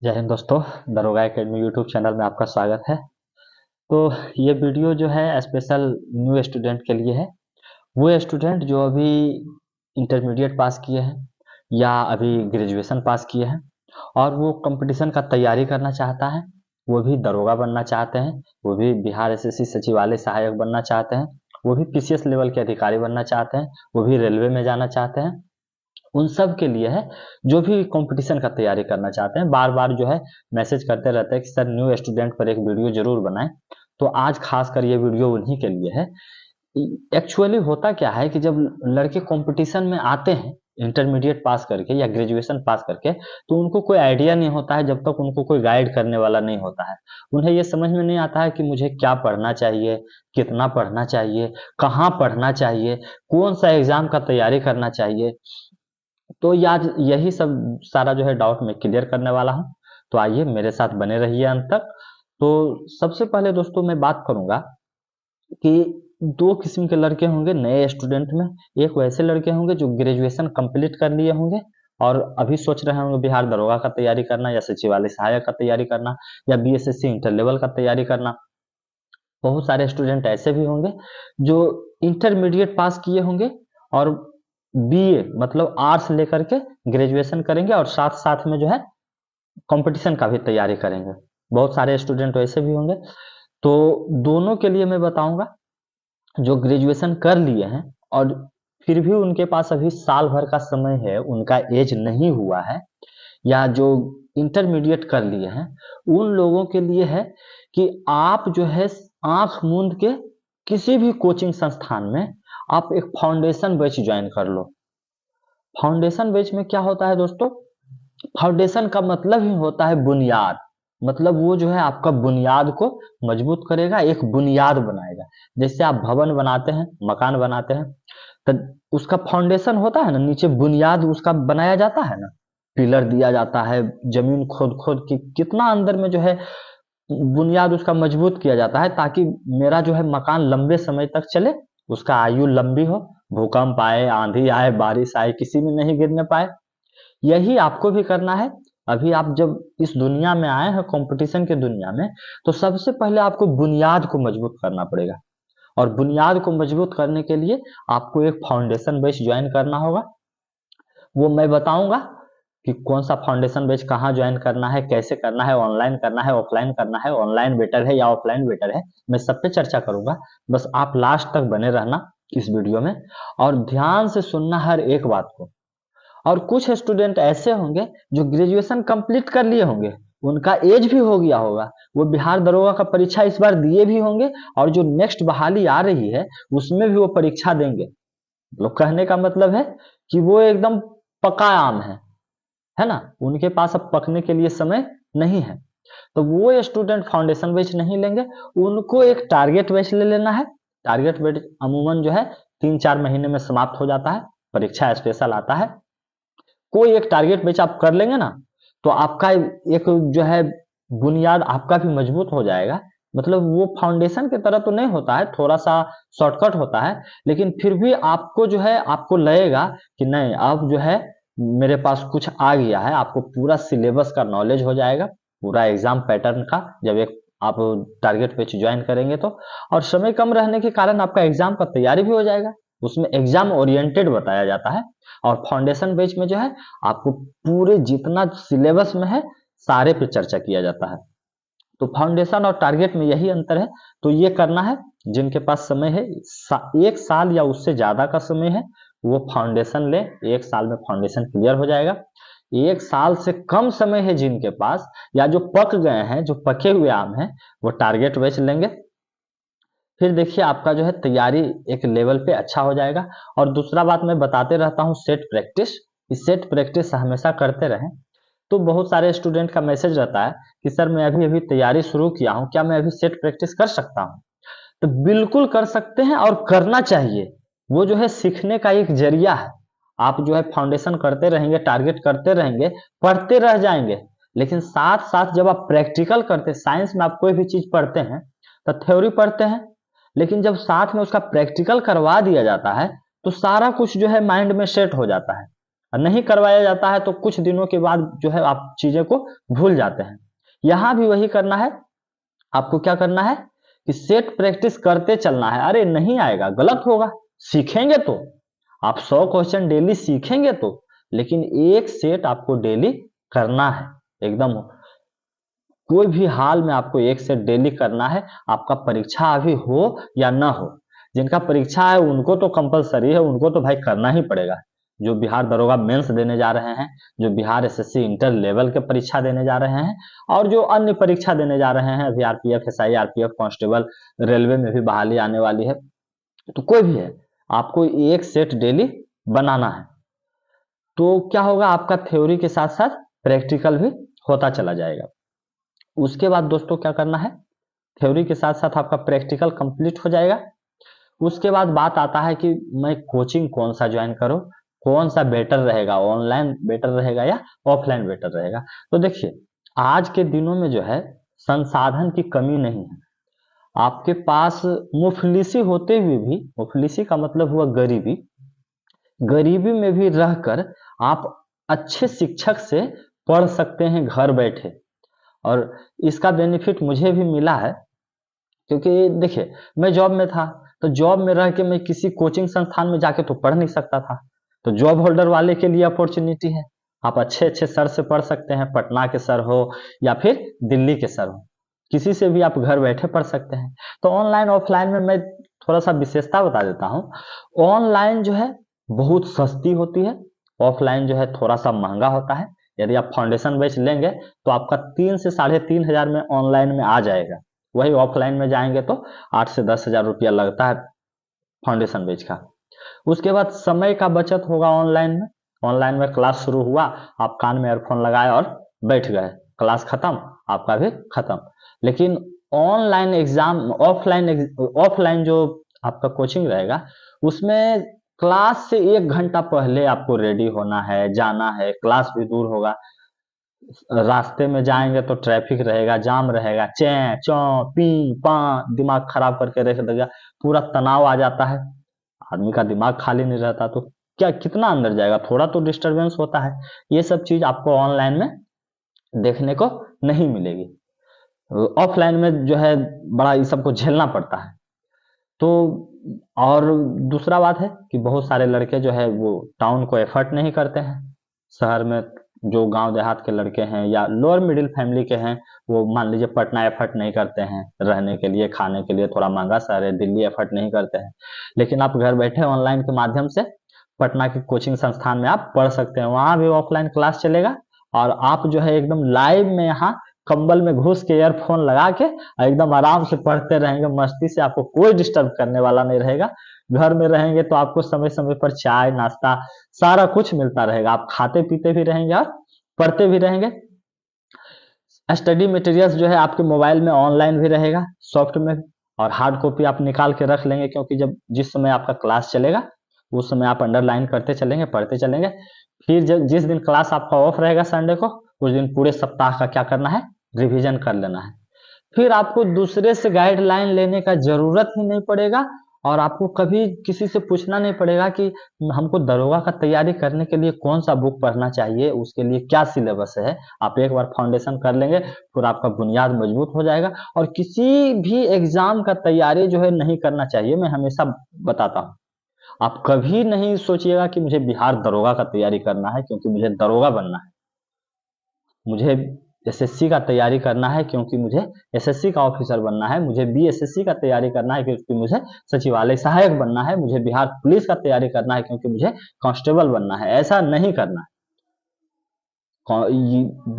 जय हिंद दोस्तों। दरोगा एकेडमी यूट्यूब चैनल में आपका स्वागत है। तो ये वीडियो जो है स्पेशल न्यू स्टूडेंट के लिए है। वो स्टूडेंट जो अभी इंटरमीडिएट पास किए हैं या अभी ग्रेजुएशन पास किए हैं और वो कंपटीशन का तैयारी करना चाहता है, वो भी दरोगा बनना चाहते हैं, वो भी बिहार एसएससी सचिवालय सहायक बनना चाहते हैं, वो भी पीसीएस लेवल के अधिकारी बनना चाहते हैं, वो भी रेलवे में जाना चाहते हैं। उन सब के लिए है जो भी कंपटीशन का तैयारी करना चाहते हैं, बार बार जो है मैसेज करते रहते हैं कि सर न्यू स्टूडेंट पर एक वीडियो जरूर बनाएं। तो आज खास कर ये वीडियो उन्हीं के लिए है। एक्चुअली होता क्या है कि जब लड़के कंपटीशन में आते हैं इंटरमीडिएट पास करके या ग्रेजुएशन पास करके, तो उनको कोई आइडिया नहीं होता है जब तक उनको कोई गाइड करने वाला नहीं होता है। उन्हें ये समझ में नहीं आता है कि मुझे क्या पढ़ना चाहिए, कितना पढ़ना चाहिए, कहाँ पढ़ना चाहिए, कौन सा एग्जाम का तैयारी करना चाहिए। तो यार यही सब सारा जो है डाउट मैं क्लियर करने वाला हूँ। तो आइए मेरे साथ बने रहिए अंत तक। तो सबसे पहले दोस्तों मैं बात करूंगा कि दो किस्म के लड़के होंगे नए स्टूडेंट में। एक वैसे लड़के होंगे जो ग्रेजुएशन कंप्लीट कर लिए होंगे और अभी सोच रहे होंगे बिहार दरोगा का तैयारी करना या सचिवालय सहायक का तैयारी करना या बीएसएससी इंटर लेवल का तैयारी करना। बहुत सारे स्टूडेंट ऐसे भी होंगे जो इंटरमीडिएट पास किए होंगे और बीए मतलब आर्ट्स लेकर के ग्रेजुएशन करेंगे और साथ साथ में जो है कंपटीशन का भी तैयारी करेंगे। बहुत सारे स्टूडेंट वैसे भी होंगे। तो दोनों के लिए मैं बताऊंगा, जो ग्रेजुएशन कर लिए हैं और फिर भी उनके पास अभी साल भर का समय है, उनका एज नहीं हुआ है, या जो इंटरमीडिएट कर लिए हैं, उन लोगों के लिए है कि आप जो है आंख मूंद के किसी भी कोचिंग संस्थान में आप एक फाउंडेशन बैच ज्वाइन कर लो। फाउंडेशन बैच में क्या होता है दोस्तों? फाउंडेशन का मतलब ही होता है बुनियाद। मतलब वो जो है आपका बुनियाद को मजबूत करेगा, एक बुनियाद बनाएगा। जैसे आप भवन बनाते हैं, मकान बनाते हैं, तो उसका फाउंडेशन होता है ना, नीचे बुनियाद उसका बनाया जाता है ना, पिलर दिया जाता है, जमीन खोद खोद के कितना अंदर में जो है बुनियाद उसका मजबूत किया जाता है ताकि मेरा जो है मकान लंबे समय तक चले, उसका आयु लंबी हो, भूकंप आए, आंधी आए, बारिश आए, किसी में नहीं गिरने पाए। यही आपको भी करना है। अभी आप जब इस दुनिया में आए हैं, कंपटीशन के दुनिया में, तो सबसे पहले आपको बुनियाद को मजबूत करना पड़ेगा। और बुनियाद को मजबूत करने के लिए आपको एक फाउंडेशन बेस ज्वाइन करना होगा। वो मैं बताऊंगा कि कौन सा फाउंडेशन बेच कहाँ ज्वाइन करना है, कैसे करना है, ऑनलाइन करना है, ऑफलाइन करना है, ऑनलाइन बेटर है या ऑफलाइन बेटर है, मैं सब पे चर्चा करूंगा। बस आप लास्ट तक बने रहना इस वीडियो में और ध्यान से सुनना हर एक बात को। और कुछ स्टूडेंट ऐसे होंगे जो ग्रेजुएशन कंप्लीट कर लिए होंगे, उनका एज भी हो गया होगा, वो बिहार दरोगा का परीक्षा इस बार दिए भी होंगे और जो नेक्स्ट बहाली आ रही है उसमें भी वो परीक्षा देंगे। लोग कहने का मतलब है कि वो एकदम पका आम है ना, उनके पास अब पकने के लिए समय नहीं है। तो वो स्टूडेंट फाउंडेशन बैच नहीं लेंगे, उनको एक टारगेट बैच ले लेना है। टारगेट बैच अमूमन जो है 3-4 महीने में समाप्त हो जाता है, परीक्षा स्पेशल आता है। कोई एक टारगेट बैच आप कर लेंगे ना, तो आपका एक जो है बुनियाद आपका भी मजबूत हो जाएगा। मतलब वो फाउंडेशन की तरह तो नहीं होता है, थोड़ा सा शॉर्टकट होता है, लेकिन फिर भी आपको जो है आपको लगेगा कि नहीं अब जो है मेरे पास कुछ आ गया है। आपको पूरा सिलेबस का नॉलेज हो जाएगा, पूरा एग्जाम पैटर्न का, जब एक आप टारगेट बैच ज्वाइन करेंगे तो। और समय कम रहने के कारण आपका एग्जाम का तैयारी भी हो जाएगा, उसमें एग्जाम ओरिएंटेड बताया जाता है। और फाउंडेशन बैच में जो है आपको पूरे जितना सिलेबस में है सारे पे चर्चा किया जाता है। तो फाउंडेशन और टारगेट में यही अंतर है। तो ये करना है, जिनके पास समय है, 1 साल या उससे ज्यादा का समय है, वो फाउंडेशन ले। 1 साल में फाउंडेशन क्लियर हो जाएगा। 1 साल से कम समय है जिनके पास, या जो पक गए हैं, जो पके हुए आम हैं, वो टारगेट बैच लेंगे। फिर देखिए आपका जो है तैयारी एक लेवल पे अच्छा हो जाएगा। और दूसरा बात मैं बताते रहता हूँ, सेट प्रैक्टिस। इस सेट प्रैक्टिस हमेशा करते रहें। तो बहुत सारे स्टूडेंट का मैसेज रहता है कि सर मैं अभी अभी तैयारी शुरू किया हूँ, क्या मैं अभी सेट प्रैक्टिस कर सकता हूँ? तो बिल्कुल कर सकते हैं और करना चाहिए। वो जो है सीखने का एक जरिया है। आप जो है फाउंडेशन करते रहेंगे, टारगेट करते रहेंगे, पढ़ते रह जाएंगे, लेकिन साथ साथ जब आप प्रैक्टिकल करते, साइंस में आप कोई भी चीज पढ़ते हैं तो थ्योरी पढ़ते हैं, लेकिन जब साथ में उसका प्रैक्टिकल करवा दिया जाता है तो सारा कुछ जो है माइंड में सेट हो जाता है। और नहीं करवाया जाता है तो कुछ दिनों के बाद जो है आप चीजें को भूल जाते हैं। यहां भी वही करना है। आपको क्या करना है कि सेट प्रैक्टिस करते चलना है। अरे नहीं आएगा, गलत होगा, सीखेंगे तो आप 100 क्वेश्चन डेली सीखेंगे तो, लेकिन एक सेट आपको डेली करना है एकदम। कोई भी हाल में आपको एक सेट डेली करना है। आपका परीक्षा अभी हो या ना हो, जिनका परीक्षा है उनको तो कंपलसरी है, उनको तो भाई करना ही पड़ेगा। जो बिहार दरोगा मेंस देने जा रहे हैं, जो बिहार एसएससी इंटर लेवल के परीक्षा देने जा रहे हैं, और जो अन्य परीक्षा देने जा रहे हैं, अभी RPF, SI, RPF, constable, railway में भी बहाली आने वाली है, तो कोई भी है, आपको एक सेट डेली बनाना है। तो क्या होगा, आपका थ्योरी के साथ साथ प्रैक्टिकल भी होता चला जाएगा। उसके बाद दोस्तों क्या करना है, थ्योरी के साथ साथ आपका प्रैक्टिकल कंप्लीट हो जाएगा। उसके बाद बात आता है कि मैं कोचिंग कौन सा ज्वाइन करूं, कौन सा बेटर रहेगा, ऑनलाइन बेटर रहेगा या ऑफलाइन बेटर रहेगा। तो देखिए, आज के दिनों में जो है संसाधन की कमी नहीं है। आपके पास मुफलिसी होते हुए भी, मुफलिसी का मतलब हुआ गरीबी, गरीबी में भी रहकर आप अच्छे शिक्षक से पढ़ सकते हैं घर बैठे। और इसका बेनिफिट मुझे भी मिला है, क्योंकि देखिए मैं जॉब में था, तो जॉब में रह के मैं किसी कोचिंग संस्थान में जाके तो पढ़ नहीं सकता था। तो जॉब होल्डर वाले के लिए अपॉर्चुनिटी है, आप अच्छे अच्छे सर से पढ़ सकते हैं, पटना के सर हो या फिर दिल्ली के सर हो, किसी से भी आप घर बैठे पढ़ सकते हैं। तो ऑनलाइन ऑफलाइन में मैं थोड़ा सा विशेषता बता देता हूँ। ऑनलाइन जो है बहुत सस्ती होती है, ऑफलाइन जो है थोड़ा सा महंगा होता है। यदि आप फाउंडेशन बैच लेंगे तो आपका 3 से 3,500 में ऑनलाइन में आ जाएगा। वही ऑफलाइन में जाएंगे तो 8 से 10 हजार रुपया लगता है फाउंडेशन बैच का। उसके बाद समय का बचत होगा ऑनलाइन में। ऑनलाइन में क्लास शुरू हुआ, आप कान में ईयरफोन लगाए और बैठ गए, क्लास खत्म, आपका भी खत्म। लेकिन ऑनलाइन एग्जाम, ऑफलाइन जो आपका कोचिंग रहेगा, उसमें क्लास से 1 घंटा पहले आपको रेडी होना है, जाना है, क्लास भी दूर होगा, रास्ते में जाएंगे तो ट्रैफिक रहेगा, जाम रहेगा, चै चौ पी पा, दिमाग खराब करके रख देगा, पूरा तनाव आ जाता है, आदमी का दिमाग खाली नहीं रहता, तो क्या कितना अंदर जाएगा, थोड़ा तो डिस्टरबेंस होता है। ये सब चीज आपको ऑनलाइन में देखने को नहीं मिलेगी। ऑफलाइन में जो है बड़ा इस सबको झेलना पड़ता है। तो और दूसरा बात है कि बहुत सारे लड़के जो है वो टाउन को एफर्ट नहीं करते हैं। शहर में जो गांव देहात के लड़के हैं या लोअर मिडिल फैमिली के हैं, वो मान लीजिए पटना एफर्ट नहीं करते हैं रहने के लिए, खाने के लिए थोड़ा महंगा शहर है, दिल्ली एफर्ट नहीं करते हैं। लेकिन आप घर बैठे ऑनलाइन के माध्यम से पटना की कोचिंग संस्थान में आप पढ़ सकते हैं, वहां भी ऑफलाइन क्लास चलेगा, और आप जो है एकदम लाइव में यहाँ कंबल में घुस के ईयरफोन लगा के एकदम आराम से पढ़ते रहेंगे, मस्ती से, आपको कोई डिस्टर्ब करने वाला नहीं रहेगा। घर में रहेंगे तो आपको समय समय पर चाय नाश्ता सारा कुछ मिलता रहेगा, आप खाते पीते भी रहेंगे और पढ़ते भी रहेंगे। स्टडी मटेरियल्स जो है आपके मोबाइल में ऑनलाइन भी रहेगा, सॉफ्ट में, और हार्ड कॉपी आप निकाल के रख लेंगे, क्योंकि जब जिस समय आपका क्लास चलेगा उस समय आप अंडरलाइन करते चलेंगे, पढ़ते चलेंगे। फिर जब जिस दिन क्लास आपका ऑफ रहेगा संडे को, उस दिन पूरे सप्ताह का क्या करना है, रिवीजन कर लेना है। फिर आपको दूसरे से गाइडलाइन लेने का जरूरत ही नहीं पड़ेगा, और आपको कभी किसी से पूछना नहीं पड़ेगा कि हमको दरोगा का तैयारी करने के लिए कौन सा बुक पढ़ना चाहिए, उसके लिए क्या सिलेबस है। आप एक बार फाउंडेशन कर लेंगे, फिर आपका बुनियाद मजबूत हो जाएगा। और किसी भी एग्जाम का तैयारी जो है नहीं करना चाहिए, मैं हमेशा बताता हूँ। आप कभी नहीं सोचिएगा कि मुझे बिहार दरोगा का तैयारी करना है क्योंकि मुझे दरोगा बनना है, मुझे एसएससी का तैयारी करना है क्योंकि मुझे एसएससी का ऑफिसर बनना है, मुझे बीएसएससी का तैयारी करना है क्योंकि मुझे सचिवालय सहायक बनना है, मुझे बिहार पुलिस का तैयारी करना है क्योंकि मुझे कांस्टेबल बनना है। ऐसा नहीं करना है।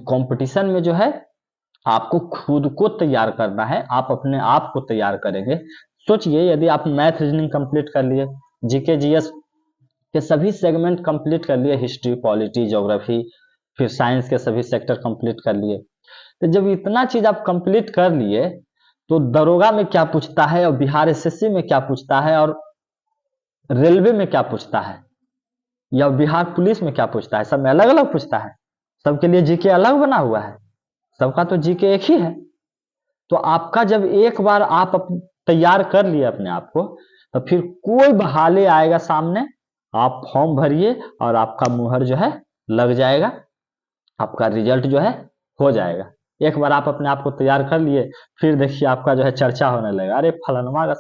कंपटीशन में जो है आपको खुद को तैयार करना है, आप अपने आप को तैयार करेंगे। सोचिए, यदि आप मैथ रीजनिंग कंप्लीट कर लिए, जीके जीएस के सभी सेगमेंट कंप्लीट कर लिए, हिस्ट्री, पॉलिटी, ज्योग्राफी, फिर साइंस के सभी सेक्टर कंप्लीट कर लिए, तो जब इतना चीज आप कंप्लीट कर लिए, तो दरोगा में क्या पूछता है, और बिहार एसएससी में क्या पूछता है, और रेलवे में क्या पूछता है, या बिहार पुलिस में क्या पूछता है, सब में अलग अलग पूछता है। सबके लिए जीके अलग बना हुआ है, सबका तो जीके एक ही है। तो आपका जब एक बार आप तैयार कर लिए अपने आप को, तो फिर कोई बहाले आएगा सामने, आप फॉर्म भरिए और आपका मुहर जो है लग जाएगा, आपका रिजल्ट जो है हो जाएगा। एक बार आप अपने आप को तैयार कर लिए, फिर देखिए आपका जो है चर्चा होने लगेगा, अरे फलानमा का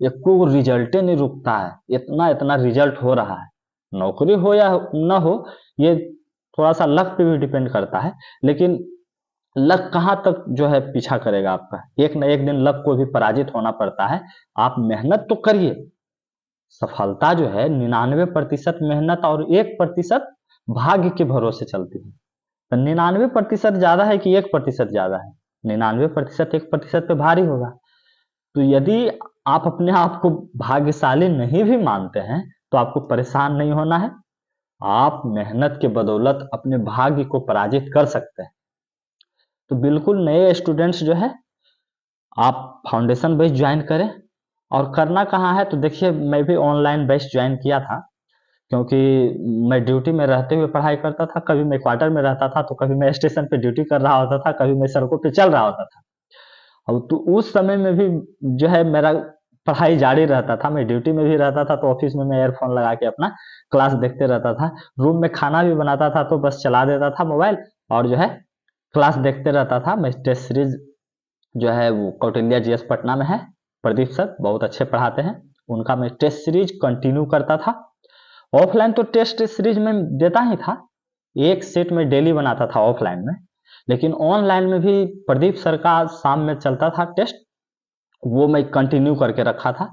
एको रिजल्टे नहीं रुकता है, इतना इतना रिजल्ट हो रहा है। नौकरी हो या ना हो, ये थोड़ा सा लक पे भी डिपेंड करता है, लेकिन लक कहाँ तक जो है पीछा करेगा आपका, एक ना एक दिन लक को भी पराजित होना पड़ता है। आप मेहनत तो करिए, सफलता जो है 99% मेहनत और 1% भाग्य के भरोसे चलती है। तो 99% ज्यादा है कि 1% ज्यादा है? 99% 1% पे भारी होगा। तो यदि आप अपने आप को भाग्यशाली नहीं भी मानते हैं, तो आपको परेशान नहीं होना है। आप मेहनत के बदौलत अपने भाग्य को पराजित कर सकते हैं। तो बिल्कुल नए स्टूडेंट्स जो है, आप फाउंडेशन बेस ज्वाइन करें। और करना कहाँ है, तो देखिए मैं भी ऑनलाइन बेस ज्वाइन किया था, क्योंकि मैं ड्यूटी में रहते हुए पढ़ाई करता था। कभी मैं क्वार्टर में रहता था, तो कभी मैं स्टेशन पे ड्यूटी कर रहा होता था, कभी मैं सड़कों पे चल रहा होता था। अब तो उस समय में भी जो है मेरा पढ़ाई जारी रहता था। मैं ड्यूटी में भी रहता था, तो ऑफिस में मैं ईयरफोन लगा के अपना क्लास देखते रहता था। रूम में खाना भी बनाता था, तो बस चला देता था मोबाइल और जो है क्लास देखते रहता था। मैं टेस्ट सीरीज जो है वो कौटिल्य जीएस पटना में है, प्रदीप सर बहुत अच्छे पढ़ाते हैं, उनका मैं टेस्ट सीरीज कंटिन्यू करता था। ऑफलाइन तो टेस्ट सीरीज में देता ही था, एक सेट में डेली बनाता था ऑफलाइन में, लेकिन ऑनलाइन में भी प्रदीप सर का शाम में चलता था टेस्ट, वो मैं कंटिन्यू करके रखा था।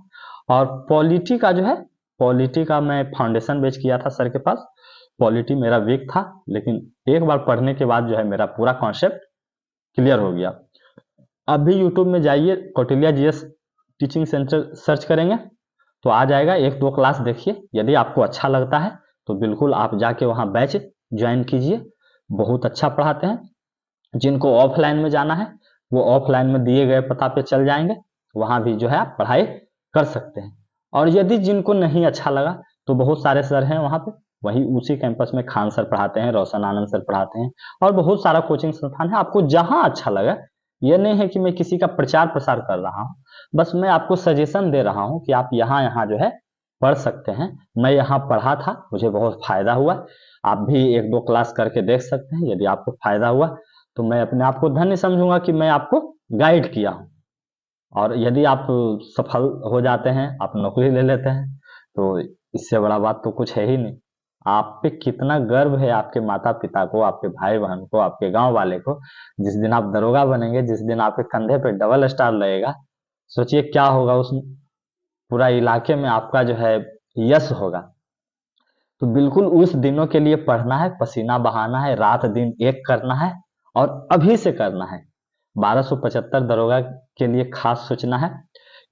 और पॉलिटी का जो है, पॉलिटी का मैं फाउंडेशन बेच किया था सर के पास। पॉलिटी मेरा वीक था, लेकिन एक बार पढ़ने के बाद जो है मेरा पूरा कॉन्सेप्ट क्लियर हो गया। अभी यूट्यूब में जाइए, Kautilya GS teaching centre search करेंगे तो आ जाएगा, एक दो क्लास देखिए, यदि आपको अच्छा लगता है तो बिल्कुल आप जाके वहाँ बैच ज्वाइन कीजिए। बहुत अच्छा पढ़ाते हैं। जिनको ऑफलाइन में जाना है, वो ऑफलाइन में दिए गए पता पे चल जाएंगे, वहाँ भी जो है आप पढ़ाई कर सकते हैं। और यदि जिनको नहीं अच्छा लगा, तो बहुत सारे सर हैं वहाँ पे, वही उसी कैंपस में खान सर पढ़ाते हैं, रोशन आनंद सर पढ़ाते हैं, और बहुत सारा कोचिंग संस्थान है। आपको जहाँ अच्छा लगा, ये नहीं है कि मैं किसी का प्रचार प्रसार कर रहा हूँ, बस मैं आपको सजेशन दे रहा हूँ कि आप यहाँ यहाँ जो है पढ़ सकते हैं। मैं यहाँ पढ़ा था, मुझे बहुत फायदा हुआ। आप भी एक दो क्लास करके देख सकते हैं, यदि आपको फायदा हुआ तो मैं अपने आप को धन्य समझूंगा कि मैं आपको गाइड किया हूँ। और यदि आप सफल हो जाते हैं, आप नौकरी ले लेते हैं, तो इससे बड़ा बात तो कुछ है ही नहीं। आप पे कितना गर्व है आपके माता पिता को, आपके भाई बहन को, आपके गांव वाले को। जिस दिन आप दरोगा बनेंगे, जिस दिन आपके कंधे पे डबल स्टार लगेगा, सोचिए क्या होगा। उस पूरा इलाके में आपका जो है यश होगा। तो बिल्कुल उस दिनों के लिए पढ़ना है, पसीना बहाना है, रात दिन एक करना है, और अभी से करना है। 1275 दरोगा के लिए खास सोचना है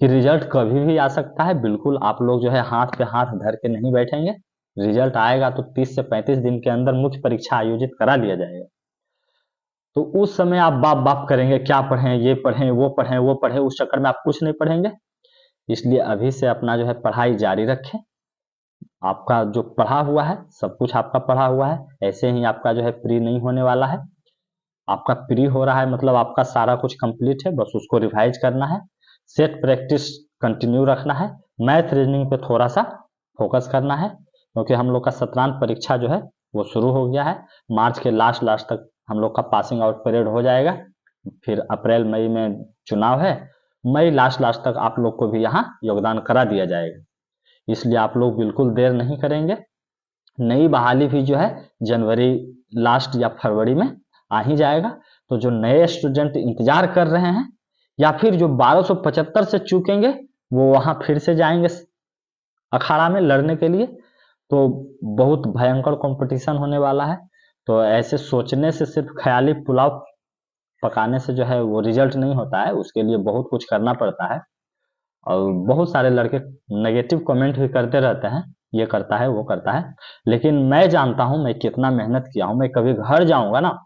कि रिजल्ट कभी भी आ सकता है। बिल्कुल आप लोग जो है हाथ पे हाथ धर के नहीं बैठेंगे। रिजल्ट आएगा तो 30 से 35 दिन के अंदर मुख्य परीक्षा आयोजित करा लिया जाएगा। तो उस समय आप बाप बाप करेंगे, क्या पढ़ें, ये पढ़ें, वो पढ़ें, वो पढ़ें, उस चक्कर में आप कुछ नहीं पढ़ेंगे। इसलिए अभी से अपना जो है पढ़ाई जारी रखें। आपका जो पढ़ा हुआ है, सब कुछ आपका पढ़ा हुआ है, ऐसे ही आपका जो है प्री नहीं होने वाला है। आपका प्री हो रहा है मतलब आपका सारा कुछ कंप्लीट है, बस उसको रिवाइज करना है, सेट प्रैक्टिस कंटिन्यू रखना है। मैथ रीजनिंग पे थोड़ा सा फोकस करना है, क्योंकि हम लोग का सत्रांत परीक्षा जो है वो शुरू हो गया है। मार्च के लास्ट लास्ट तक हम लोग का पासिंग आउट परेड हो जाएगा, फिर अप्रैल मई में चुनाव है। मई लास्ट लास्ट तक आप लोग को भी यहाँ योगदान करा दिया जाएगा, इसलिए आप लोग बिल्कुल देर नहीं करेंगे। नई बहाली भी जो है जनवरी लास्ट या फरवरी में आ ही जाएगा। तो जो नए स्टूडेंट इंतजार कर रहे हैं, या फिर जो 1275 से चूकेंगे, वो वहां फिर से जाएंगे अखाड़ा में लड़ने के लिए। तो बहुत भयंकर कंपटीशन होने वाला है। तो ऐसे सोचने से, सिर्फ ख्याली पुलाव पकाने से जो है वो रिजल्ट नहीं होता है, उसके लिए बहुत कुछ करना पड़ता है। और बहुत सारे लड़के नेगेटिव कमेंट भी करते रहते हैं, ये करता है, वो करता है, लेकिन मैं जानता हूं मैं कितना मेहनत किया हूं। मैं कभी घर जाऊंगा ना,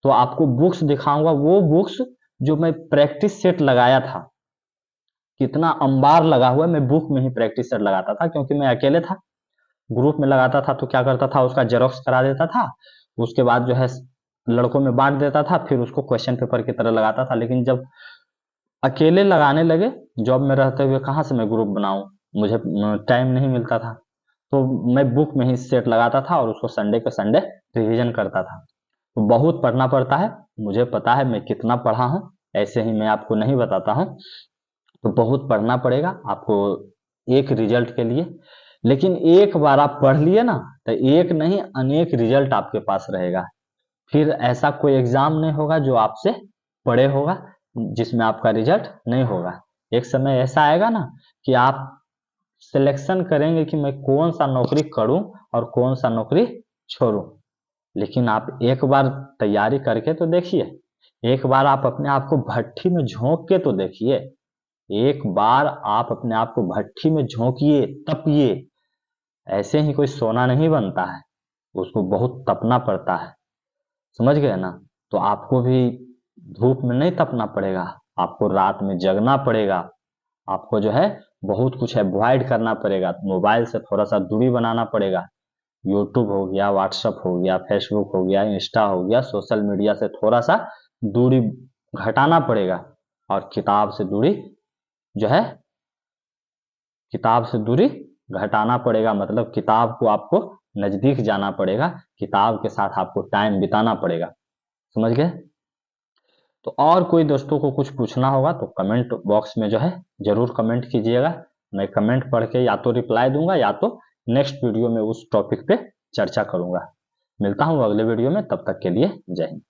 तो आपको बुक्स दिखाऊंगा, वो बुक्स जो मैं प्रैक्टिस सेट लगाया था, कितना अंबार लगा हुआ है। मैं बुक में ही प्रैक्टिस सेट लगाता था, क्योंकि मैं अकेले था। ग्रुप में लगाता था तो क्या करता था, उसका जेरोक्स करा देता था, उसके बाद जो है लड़कों में बांट देता था, फिर उसको क्वेश्चन पेपर की तरह लगाता था। लेकिन जब अकेले लगाने लगे, जॉब में रहते हुए कहाँ से मैं ग्रुप बनाऊं, मुझे टाइम नहीं मिलता था। तो मैं बुक में ही सेट लगाता था और उसको संडे के संडे रिवीजन करता था। तो बहुत पढ़ना पड़ता है, मुझे पता है मैं कितना पढ़ा हूँ, ऐसे ही मैं आपको नहीं बताता हूँ। तो बहुत पढ़ना पड़ेगा आपको एक रिजल्ट के लिए। लेकिन एक बार आप पढ़ लिए ना, तो एक नहीं अनेक रिजल्ट आपके पास रहेगा। फिर ऐसा कोई एग्जाम नहीं होगा जो आपसे पड़े होगा, जिसमें आपका रिजल्ट नहीं होगा। एक समय ऐसा आएगा ना कि आप सिलेक्शन करेंगे कि मैं कौन सा नौकरी करूं और कौन सा नौकरी छोड़ूं। लेकिन आप एक बार तैयारी करके तो देखिए, एक बार आप अपने आप को भट्ठी में झोंक के तो देखिए, एक बार आप अपने आप को भट्ठी में झोंकिए, तपिए। ऐसे ही कोई सोना नहीं बनता है, उसको बहुत तपना पड़ता है, समझ गए ना। तो आपको भी धूप में नहीं तपना पड़ेगा, आपको रात में जगना पड़ेगा, आपको जो है बहुत कुछ अवॉइड करना पड़ेगा, मोबाइल से थोड़ा सा दूरी बनाना पड़ेगा। यूट्यूब हो गया, व्हाट्सएप हो गया, फेसबुक हो गया, इंस्टा हो गया, सोशल मीडिया से थोड़ा सा दूरी घटाना पड़ेगा। और किताब से दूरी जो है, किताब से दूरी घटाना पड़ेगा, मतलब किताब को आपको नजदीक जाना पड़ेगा, किताब के साथ आपको टाइम बिताना पड़ेगा, समझ गए। तो और कोई दोस्तों को कुछ पूछना होगा तो कमेंट बॉक्स में जो है जरूर कमेंट कीजिएगा। मैं कमेंट पढ़ के या तो रिप्लाई दूंगा या तो नेक्स्ट वीडियो में उस टॉपिक पे चर्चा करूंगा। मिलता हूं अगले वीडियो में, तब तक के लिए जय हिंद।